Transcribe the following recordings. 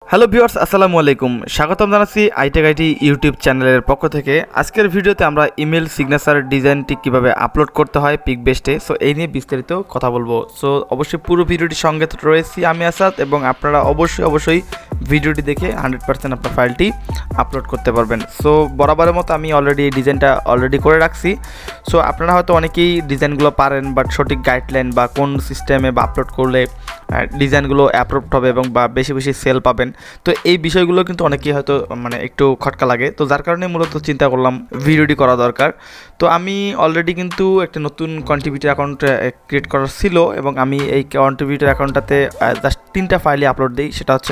Hello viewers, আসসালামু আলাইকুম। স্বাগতম জানাচ্ছি আইটেক আইটি ইউটিউব চ্যানেলের পক্ষ থেকে। আজকের ভিডিওতে আমরা ইমেল সিগনেচার ডিজাইনটি কিভাবে আপলোড করতে হয় পিকবেস্টে, সো এই নিয়ে বিস্তারিত কথা বলবো। সো অবশ্যই পুরো ভিডিওটির সঙ্গে রয়েছি আমি আসাদ, এবং আপনারা অবশ্যই ভিডিওটি দেখে 100% আপনার ফাইলটি আপলোড করতে পারবেন। সো বরাবরের মতো আমি অলরেডি এই ডিজাইনটা করে রাখছি। সো আপনারা হয়তো অনেকেই ডিজাইনগুলো পারেন, বাট সঠিক গাইডলাইন বা কোন সিস্টেমে বা আপলোড করলে ডিজাইনগুলো অ্যাপ্রুভড হবে এবং বা বেশি সেল পাবেন, তো এই বিষয়গুলো কিন্তু অনেকেই হয়তো একটু খটকা লাগে। তো যার কারণে মূলত চিন্তা করলাম ভিডিওটি করা দরকার। তো আমি অলরেডি কিন্তু একটা নতুন কন্ট্রিবিউটর অ্যাকাউন্ট ক্রিয়েট করার ছিল, এবং আমি এই কন্ট্রিবিউটর অ্যাকাউন্টটাতে জাস্ট 3টা ফাইলই আপলোড দিই। সেটা হচ্ছে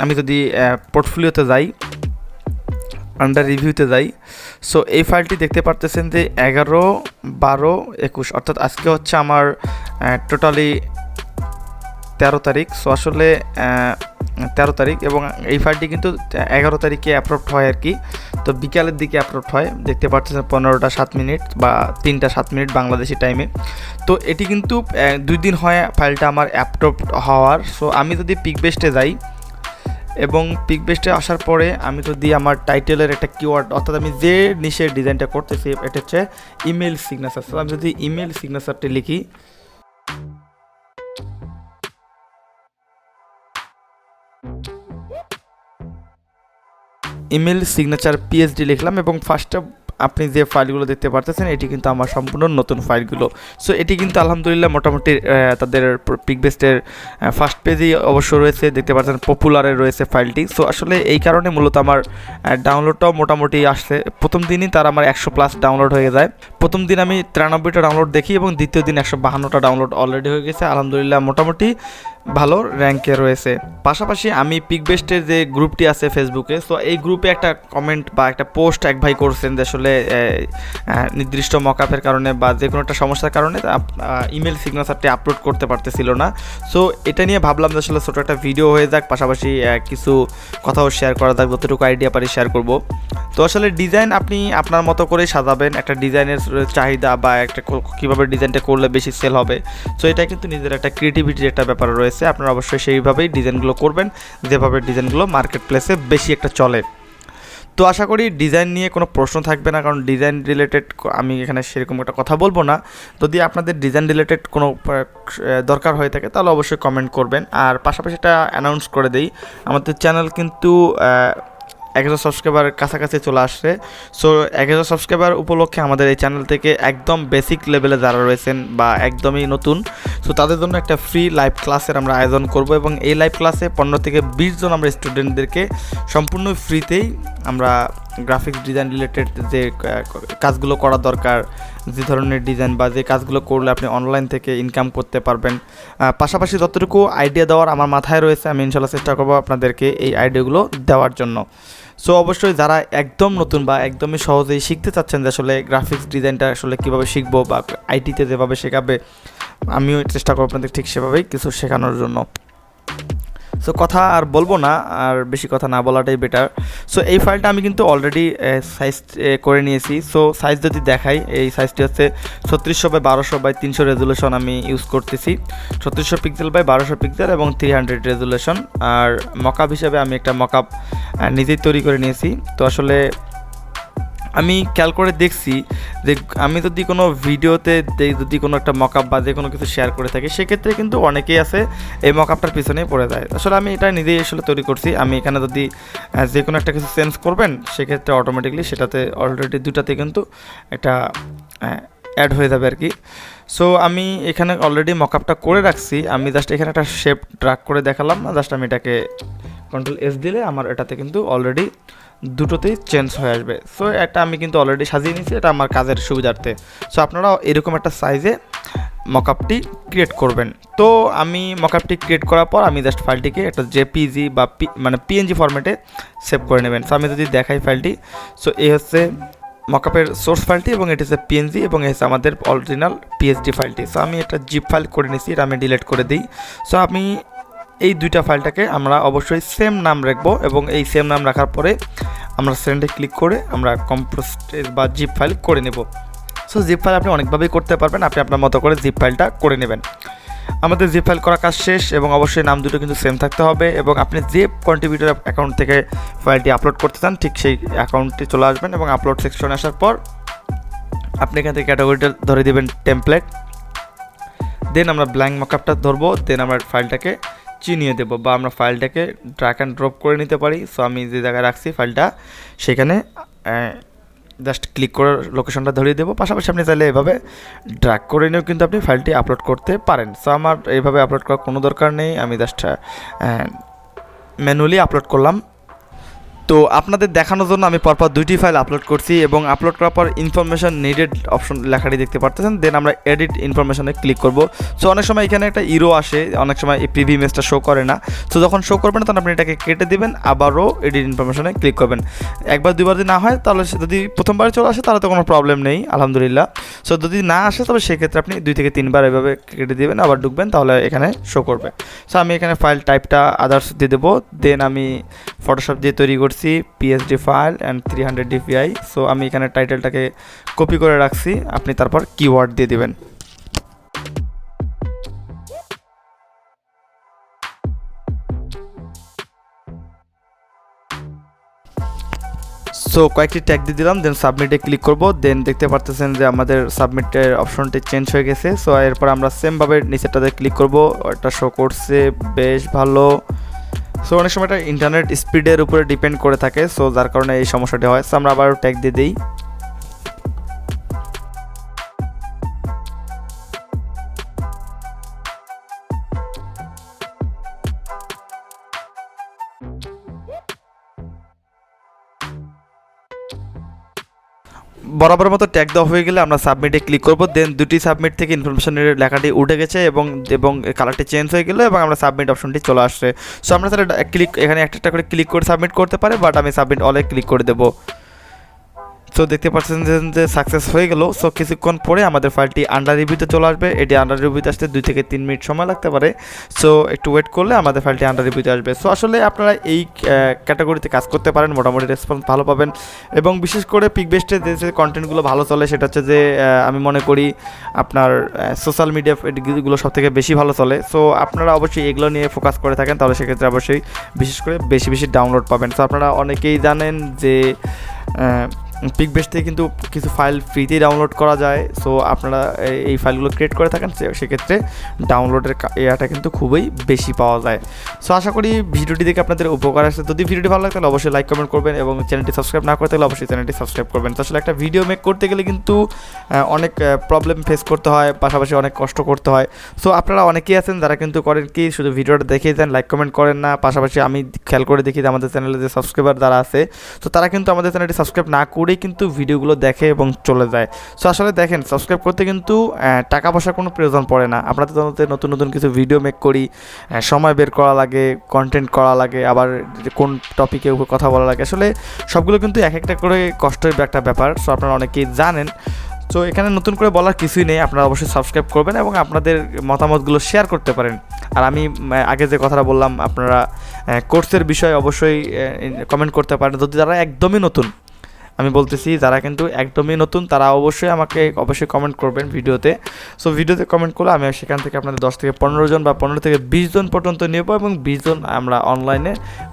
আমি যদি পোর্টফোলিওতে যাই, আন্ডার রিভিউতে যাই, সো এই ফাইলটি দেখতে পারতেছেন যে 11, 12, 21, অর্থাৎ আজকে হচ্ছে আমার টোটালি 13 তারিখ। সো আসলে 13 তারিখ, এবং এই ফাইলটি কিন্তু 11 তারিখে অ্যাপ্রুভড হয় আর কি। তো বিকালের দিকে অ্যাপ্রুভড হয়, দেখতে পাচ্ছেন 15টা 7 মিনিট বা 3টা 7 মিনিট বাংলাদেশি টাইমে। তো এটি কিন্তু 2 দিন হয় ফাইলটা আমার অ্যাপ্রুভড হওয়ার। সো আমি যদি পিকবেস্টে যাই এবং পিকবেস্টে আসার পরে আমি যদি আমার টাইটেলের একটা কিওয়ার্ড, অর্থাৎ আমি যে নিশের ডিজাইনটা করতেছি এটা হচ্ছে ইমেল সিগনেচার। সো আমি যদি ইমেল সিগনেচারটি লিখি, ইমেল সিগনেচার পিএইচডি লিখলাম, এবং ফার্স্টে আপনি যে ফাইলগুলো দেখতে পারতেছেন এটি কিন্তু আমার সম্পূর্ণ নতুন ফাইলগুলো। সো এটি কিন্তু আলহামদুলিল্লাহ মোটামুটি তাদের পিকবেস্টের ফার্স্ট পেজেই অবশ্য রয়েছে, দেখতে পাচ্ছেন পপুলারে রয়েছে ফাইলটি। সো আসলে এই কারণে মূলত আমার ডাউনলোডটাও মোটামুটি আসছে। প্রথম দিনই তার আমার 100+ ডাউনলোড হয়ে যায়। প্রথম দিন আমি 93টা ডাউনলোড দেখি, এবং দ্বিতীয় দিন 152টা ডাউনলোড অলরেডি হয়ে গেছে। আলহামদুলিল্লাহ মোটামুটি ভালো র্যাঙ্কে রয়েছে। পাশাপাশি আমি পিকবেস্টের যে গ্রুপটি আছে ফেসবুকে, সো এই গ্রুপে একটা কমেন্ট বা একটা পোস্ট এক ভাই করছেন যে আসলে নির্দিষ্ট মকআপের কারণে বা যে কোনো একটা সমস্যার কারণে ইমেল সিগনেচারটি আপলোড করতে পারতেছিল না। সো এটা নিয়ে ভাবলাম যে আসলে ছোটো একটা ভিডিও হয়ে যাক, পাশাপাশি কিছু কথাও শেয়ার করা যাক, যতটুকু আইডিয়া পারি শেয়ার করব। তো আসলে ডিজাইন আপনি আপনার মতো করে সাজাবেন, একটা ডিজাইনের চাহিদা বা একটা কীভাবে ডিজাইনটা করলে বেশি সেল হবে। সো এটা কিন্তু নিজের একটা ক্রিয়েটিভিটির একটা ব্যাপার রয়েছে। আপনারা অবশ্যই সেইভাবেই ডিজাইনগুলো করবেন, যেভাবে ডিজাইনগুলো মার্কেট প্লেসে বেশি একটা চলে। তো আশা করি ডিজাইন নিয়ে কোনো প্রশ্ন থাকবে না, কারণ ডিজাইন রিলেটেড আমি এখানে সেরকম একটা কথা বলবো না। যদি আপনাদের ডিজাইন রিলেটেড কোনো দরকার হয়ে থাকে তাহলে অবশ্যই কমেন্ট করবেন। আর পাশাপাশি এটা অ্যানাউন্স করে দেই, আমাদের চ্যানেল কিন্তু 1000 সাবস্ক্রাইবার কাছাকাছি চলে আসছে। সো 1000 সাবস্ক্রাইবার উপলক্ষে আমাদের এই চ্যানেল থেকে একদম বেসিক লেভেলে যারা রয়েছেন বা একদমই নতুন, সো তাদের জন্য একটা ফ্রি লাইভ ক্লাসের আমরা আয়োজন করব, এবং এই লাইভ ক্লাসে 15 থেকে 20 জন আমরা স্টুডেন্টদেরকে সম্পূর্ণ ফ্রিতেই আমরা গ্রাফিক্স ডিজাইন রিলেটেড যে কাজগুলো করা দরকার, যে ধরনের ডিজাইন বা যে কাজগুলো করলে আপনি অনলাইন থেকে ইনকাম করতে পারবেন, পাশাপাশি যতটুকু আইডিয়া দেওয়ার আমার মাথায় রয়েছে আমি ইনশাল্লাহ চেষ্টা করবো আপনাদেরকে এই আইডিয়াগুলো দেওয়ার জন্য। সো অবশ্যই যারা একদম নতুন বা একদমই সহজেই শিখতে চাচ্ছেন যে আসলে গ্রাফিক্স ডিজাইনটা আসলে কীভাবে শিখবো বা আইটিতে যেভাবে শেখাবে, আমিও চেষ্টা করবো আপনাদের ঠিক সেভাবেই কিছু শেখানোর জন্য। সো কথা আর বলবো না, আর বেশি কথা না বলাটাই বেটার। সো এই ফাইলটা আমি কিন্তু অলরেডি সাইজ করে নিয়েছি। সো সাইজ যদি দেখাই, এই সাইজটি হচ্ছে 3600x1200x300 রেজুলেশন আমি ইউজ করতেছি, 3600 পিক্সেল বাই 1200 পিক্সেল এবং 300 রেজুলেশন। আর মকআপ হিসাবে আমি একটা মকআপ নিজেই তৈরি করে নিয়েছি। তো আসলে আমি খেয়াল করে দেখছি যে আমি যদি কোনো ভিডিওতে যদি কোনো একটা মকআপ বা যে কোনো কিছু শেয়ার করে থাকি, সেক্ষেত্রে কিন্তু অনেকেই আছে এই মকআপটার পিছনেই পড়ে যায়। আসলে আমি এটা নিজেই আসলে তৈরি করছি। আমি এখানে যদি যে কোনো একটা কিছু চেঞ্জ করবেন, সেক্ষেত্রে অটোমেটিকলি সেটাতে অলরেডি দুটাতে কিন্তু একটা অ্যাড হয়ে যাবে আর কি। সো আমি এখানে অলরেডি মকআপটা করে রাখছি, আমি জাস্ট এখানে একটা শেপ ড্রাগ করে দেখালাম না, জাস্ট আমি এটাকে Ctrl+S দিলে আমার এটাতে কিন্তু অলরেডি দুটোতেই চেঞ্জ হয়ে আসবে। সো এটা আমি কিন্তু অলরেডি সাজিয়ে নিয়েছি, এটা আমার কাজের সুবিধার্থে। সো আপনারাও এরকম একটা সাইজে মকআপটি ক্রিয়েট করবেন। তো আমি মকআপটি ক্রিয়েট করার পর আমি জাস্ট ফাইলটিকে একটা জেপিজি বা পিএনজি ফরম্যাটে সেভ করে নেবেন। সো আমি যদি দেখাই ফাইলটি, সো এই হচ্ছে মকআপের সোর্স ফাইলটি, এবং এটি হচ্ছে পিএনজি, এবং এই হচ্ছে আমাদের অরিজিনাল পিএইচডি ফাইলটি। সো আমি এটা জিপ ফাইল করে নিয়েছি, এটা আমি ডিলিট করে দিই। সো আমি এই দুইটা ফাইলটাকে আমরা অবশ্যই সেম নাম রাখবো, এবং এই সেম নাম রাখার পরে আমরা সেন্ডে ক্লিক করে আমরা কম্পোস্টেজ বা জিপ ফাইল করে নেব। সো জিপ ফাইল আপনি অনেকভাবেই করতে পারবেন, আপনি আপনার মতো করে জিপ ফাইলটা করে নেবেন। আমাদের জিপ ফাইল করা কাজ শেষ এবং অবশ্যই নাম দুটো কিন্তু সেম থাকতে হবে এবং আপনি যে কন্ট্রিবিউটর অ্যাকাউন্ট থেকে ফাইলটি আপলোড করতে চান ঠিক সেই অ্যাকাউন্টে চলে আসবেন এবং আপলোড সেকশনে আসার পর আপনি এখান থেকে ক্যাটাগরিটা ধরে দেবেন টেমপ্লেট, দেন আমরা ব্ল্যাঙ্ক মকআপটা ধরবো, দেন আমরা ফাইলটাকে চিনিয়ে দেবো বা আমরা ফাইলটাকে ড্র্যাগ অ্যান্ড ড্রপ করে নিতে পারি। সো আমি যে জায়গায় রাখছি ফাইলটা সেখানে জাস্ট ক্লিক করে লোকেশনটা ধরিয়ে দেবো। পাশাপাশি আপনি চাইলে এভাবে ড্র্যাগ করে নিয়েও কিন্তু আপনি ফাইলটি আপলোড করতে পারেন। সো আমার এইভাবে আপলোড করার কোনো দরকার নেই, আমি জাস্ট ম্যানুয়ালি আপলোড করলাম। তো আপনাদের দেখানোর জন্য আমি পরপর দুইটি ফাইল আপলোড করছি এবং আপলোড করার পর ইনফরমেশন নিডেড অপশন লেখাটি দেখতে পারতেছেন। দেন আমরা এডিট ইনফরমেশনে ক্লিক করব। সো অনেক সময় এখানে একটা ইরো আসে, অনেক সময় এই প্রিভিউ ইমেজটা শো করে না। সো যখন শো করবেন তখন আপনি এটাকে কেটে দিবেন, আবারও এডিট ইনফরমেশনে ক্লিক করবেন। একবার দুইবার যদি না হয় তাহলে যদি প্রথমবার চলে আসে তাহলে তো কোনো প্রবলেম নেই, আলহামদুলিল্লাহ। সো যদি না আসে তবে সেক্ষেত্রে আপনি 2 থেকে 3 বার এভাবে কেটে দিবেন, আবার ঢুকবেন, তাহলে এখানে শো করবে। সো আমি এখানে ফাইল টাইপটা আদার্স দিয়ে দেবো। দেন আমি ফটোশপ দিয়ে তৈরি করছি PSD file and 300 dpi। So আমি এখানে টাইটেলটাকে কপি করে রাখছি, আপনি তারপর কিওয়ার্ড দিয়ে দিবেন। সো কয়েকটি ট্যাগ দিয়ে দিলাম, দেন সাবমিটে ক্লিক করব। দেন দেখতে পারতেছেন যে আমাদের সাবমিটের অপশনটি চেঞ্জ হয়ে গেছে। সো এরপর আমরা সেমভাবে নিচেরটাতে ক্লিক করব, এটা শো করছে, বেশ ভালো। সো অনেক সময় এটা ইন্টারনেট স্পিডের উপরে ডিপেন্ড করে থাকে, সো যার কারণে এই সমস্যাটি হয়। সো আমরা আবার ট্যাগ দিয়ে দিই। বরাবর মতো ট্যাগ দেওয়া হয়ে গেলে আমরা সাবমিটে ক্লিক করব। দেন দুটি সাবমিট থেকে ইনফরমেশনের লেখাটি উঠে গেছে এবং কালারটি চেঞ্জ হয়ে গেল এবং আমরা সাবমিট অপশনটি চলে আসছে। সো আমরা তাহলে এখানে একটা করে ক্লিক করে সাবমিট করতে পারে, বাট আমি সাবমিট অলে ক্লিক করে দেবো। সো দেখতে পাচ্ছেন যে সাকসেস হয়ে গেল। সো কিছুক্ষণ পরে আমাদের ফাইলটি আন্ডার রিভিউতে চলে আসবে। এটি আন্ডার রিভিউতে আসতে 2 থেকে 3 মিনিট সময় লাগতে পারে। সো একটু ওয়েট করলে আমাদের ফাইলটি আন্ডার রিভিউতে আসবে। সো আসলে আপনারা এই ক্যাটাগরিতে কাজ করতে পারেন, মোটামুটি রেসপন্স ভালো পাবেন এবং বিশেষ করে পিকবেস্টের যে কন্টেন্টগুলো ভালো চলে সেটা হচ্ছে যে আমি মনে করি আপনার সোশ্যাল মিডিয়া এগুলো সব থেকে বেশি ভালো চলে। সো আপনারা অবশ্যই এগুলো নিয়ে ফোকাস করে থাকেন, তাহলে সেক্ষেত্রে অবশ্যই বিশেষ করে বেশি বেশি ডাউনলোড পাবেন। সো আপনারা অনেকেই জানেন যে পিকবেস্ট থেকে কিন্তু কিছু ফাইল ফ্রিতেই ডাউনলোড করা যায়। সো আপনারা এই ফাইলগুলো ক্রিয়েট করে থাকেন, সেক্ষেত্রে ডাউনলোডের এয়াটা কিন্তু খুবই বেশি পাওয়া যায়। সো আশা করি ভিডিওটি দেখে আপনাদের উপকার আসে। যদি ভিডিওটি ভালো লাগে তাহলে অবশ্যই লাইক কমেন্ট করবেন এবং চ্যানেলটি সাবস্ক্রাইব না করতে হলে অবশ্যই চ্যানেলটি সাবস্ক্রাইব করবেন। তো আসলে একটা ভিডিও মেক করতে গেলে কিন্তু অনেক প্রবলেম ফেস করতে হয়, পাশাপাশি অনেক কষ্ট করতে হয়। সো আপনারা অনেকেই আছেন যারা কিন্তু করেন কি শুধু ভিডিওটা দেখেই দেন, লাইক কমেন্ট করেন না। পাশাপাশি আমি খেয়াল করে দেখি যে আমাদের চ্যানেলে যে সাবস্ক্রাইবার যারা আছে, তো তারা কিন্তু আমাদের চ্যানেলটি সাবস্ক্রাইব না করেই কিন্তু ভিডিওগুলো দেখে এবং চলে যায়। সো আসলে দেখেন, সাবস্ক্রাইব করতে কিন্তু টাকা পয়সার কোনো প্রয়োজন পড়ে না। আপনাদের নতুন নতুন কিছু ভিডিও মেক করি, সময় বের করা লাগে, কন্টেন্ট করা লাগে, আবার কোন টপিকের উপর কথা বলা লাগে, আসলে সবগুলো কিন্তু এক একটা করে কষ্টের একটা ব্যাপার। সো আপনারা অনেকেই জানেন। সো এখানে নতুন করে বলার কিছুই নেই, আপনারা অবশ্যই সাবস্ক্রাইব করবেন এবং আপনাদের মতামতগুলো শেয়ার করতে পারেন। আর আমি আগে যে কথাটা বললাম, আপনারা কোর্সের বিষয়ে অবশ্যই কমেন্ট করতে পারেন। যদি যারা একদমই নতুন, আমি বলতেছি যারা কিন্তু একদমই নতুন, তারা অবশ্যই আমাকে কমেন্ট করবেন ভিডিওতে। সো ভিডিওতে কমেন্ট করলে আমি সেখান থেকে আপনাদের 10 থেকে 15 জন বা 15 থেকে 20 জন পর্যন্ত নেব এবং 20 জন আমরা অনলাইনে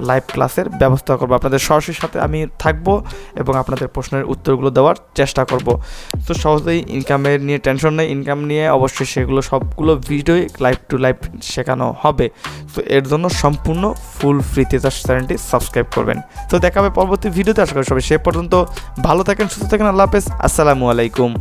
লাইভ ক্লাসের ব্যবস্থা করব। আপনাদের সরাসরি সাথে আমি থাকবো এবং আপনাদের প্রশ্নের উত্তরগুলো দেওয়ার চেষ্টা করব। তো সহজেই ইনকামের নিয়ে টেনশন নেই, ইনকাম নিয়ে অবশ্যই সেগুলো সবগুলো ভিডিওই লাইভ টু লাইভ শেখানো হবে। তো এর জন্য সম্পূর্ণ ফুল ফ্রিতে চ্যানেলটি সাবস্ক্রাইব করবেন। তো দেখা হবে পরবর্তী ভিডিওতে। আশা করি সবাই সে পর্যন্ত ভালো থাকেন, সুস্থ থাকেন। আল্লাহ হাফেজ, আসসালামু আলাইকুম।